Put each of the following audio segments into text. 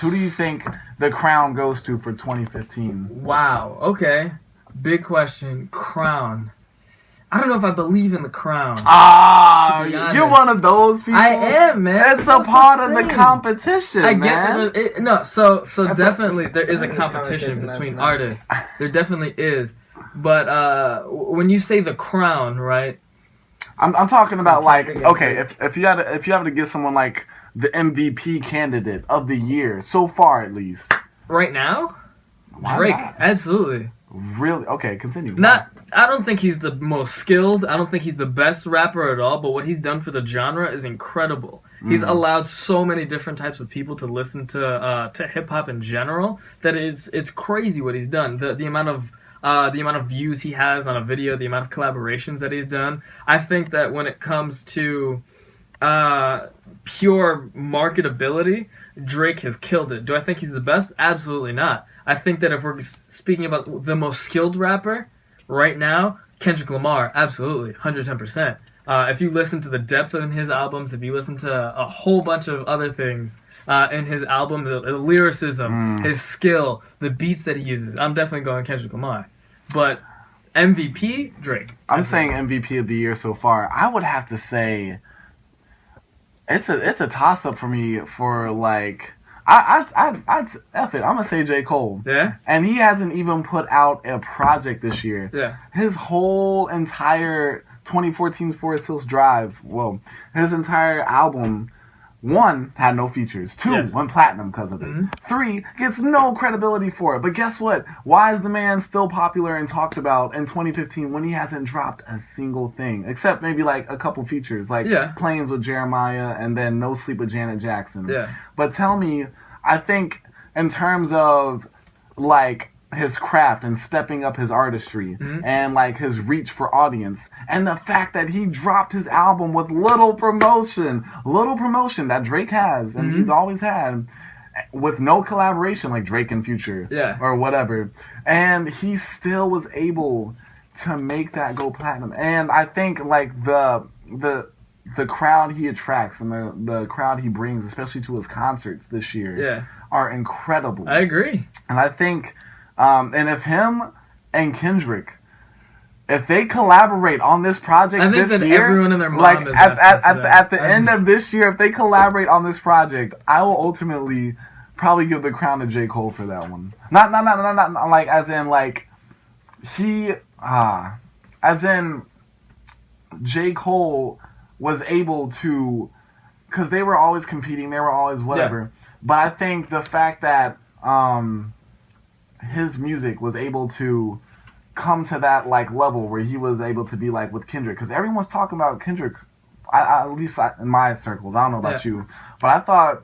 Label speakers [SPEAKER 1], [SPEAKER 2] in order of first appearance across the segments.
[SPEAKER 1] Who do you think the crown goes to for 2015?
[SPEAKER 2] Wow. Okay. Big question. Crown. I don't know if I believe in the crown.
[SPEAKER 1] You're one of those people.
[SPEAKER 2] I am, man.
[SPEAKER 1] It's a part of the competition,
[SPEAKER 2] I
[SPEAKER 1] man.
[SPEAKER 2] get that. No, so definitely there is a competition between artists. There definitely is. But when you say the crown, right?
[SPEAKER 1] I'm talking about like, okay, if you had to get someone like the MVP candidate of the year so far, at least.
[SPEAKER 2] Right now,
[SPEAKER 1] Why
[SPEAKER 2] Drake,
[SPEAKER 1] not?
[SPEAKER 2] Absolutely.
[SPEAKER 1] Really? Okay, continue.
[SPEAKER 2] I don't think he's the most skilled. I don't think he's the best rapper at all. But what he's done for the genre is incredible. He's allowed so many different types of people to listen to hip hop in general that it's crazy what he's done. The amount of views he has on a video, the amount of collaborations that he's done. I think that when it comes to pure marketability, Drake has killed it. Do I think he's the best? Absolutely not. I think that if we're speaking about the most skilled rapper right now, Kendrick Lamar, absolutely, 110%. If you listen to the depth in his albums, if you listen to a whole bunch of other things in his album, the lyricism, his skill, the beats that he uses, I'm definitely going Kendrick Lamar. But MVP, Drake.
[SPEAKER 1] I'm saying MVP of the year so far. I would have to say it's a toss up for me for like I'd F it. I'm gonna say J. Cole.
[SPEAKER 2] Yeah.
[SPEAKER 1] And he hasn't even put out a project this year.
[SPEAKER 2] Yeah.
[SPEAKER 1] His whole entire 2014's Forest Hills Drive, well, his entire album, 1, had no features. 2, went platinum because of it. 3, gets no credibility for it. But guess what? Why is the man still popular and talked about in 2015 when he hasn't dropped a single thing? Except maybe like a couple features, like Planes with Jeremiah and then No Sleep with Janet Jackson.
[SPEAKER 2] Yeah.
[SPEAKER 1] But tell me, I think in terms of like his craft and stepping up his artistry and like his reach for audience and the fact that he dropped his album with little promotion that Drake has and he's always had, with no collaboration like Drake and Future or whatever, and he still was able to make that go platinum. And I think like the crowd he attracts and the crowd he brings, especially to his concerts this year, are incredible.
[SPEAKER 2] I agree.
[SPEAKER 1] And I think and if him and Kendrick, if they collaborate on this project this year,
[SPEAKER 2] everyone and their mom
[SPEAKER 1] like
[SPEAKER 2] is
[SPEAKER 1] at the end of this year, if they collaborate on this project, I will ultimately probably give the crown to J. Cole for that one. Not like as in like he as in J. Cole was able to, because they were always competing, they were always whatever. But I think the fact that his music was able to come to that like level where he was able to be like with Kendrick, because everyone's talking about Kendrick, at least in my circles, I don't know about you, but I thought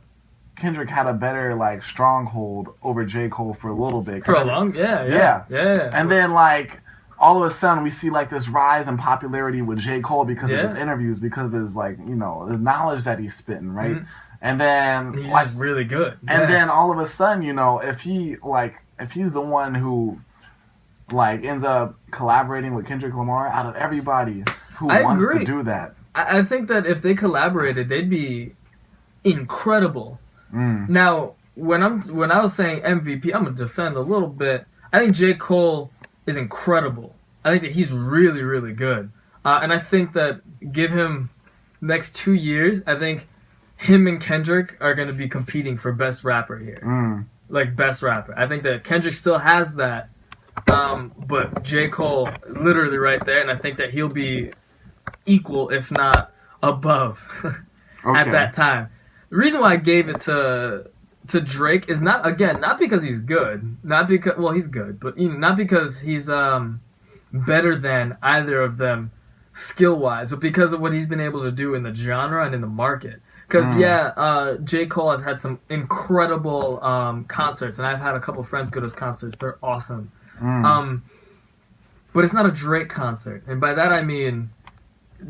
[SPEAKER 1] Kendrick had a better like stronghold over J. Cole for a little bit.
[SPEAKER 2] For a long, yeah.
[SPEAKER 1] And then like all of a sudden we see like this rise in popularity with J. Cole because of his interviews, because of his like, you know, the knowledge that he's spitting, right? And then
[SPEAKER 2] he's
[SPEAKER 1] like
[SPEAKER 2] just really good.
[SPEAKER 1] And then all of a sudden, you know, if he's the one who like ends up collaborating with Kendrick Lamar, out of everybody who wants to do that,
[SPEAKER 2] I think that if they collaborated, they'd be incredible. Now, when I was saying MVP, I'm gonna defend a little bit. I think J. Cole is incredible. I think that he's really, really good. And I think that give him next 2 years, I think him and Kendrick are going to be competing for best rapper here. Like best rapper. I think that Kendrick still has that. But J. Cole literally right there, and I think that he'll be equal, if not above, at that time. The reason why I gave it to Drake is not because he's good, he's good, but not because he's better than either of them skill wise, but because of what he's been able to do in the genre and in the market. Because J. Cole has had some incredible concerts, and I've had a couple friends go to his concerts. They're awesome. But it's not a Drake concert, and by that I mean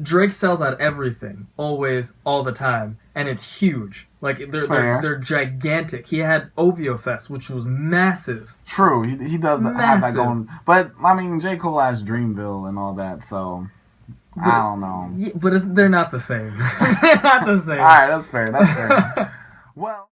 [SPEAKER 2] Drake sells out everything, always, all the time, and it's huge. Like they're gigantic. He had OVO Fest, which was massive.
[SPEAKER 1] True, he does have that going. But I mean, J. Cole has Dreamville and all that, so I don't know.
[SPEAKER 2] Yeah, but they're not the same. They're not the same.
[SPEAKER 1] All right, that's fair. Well.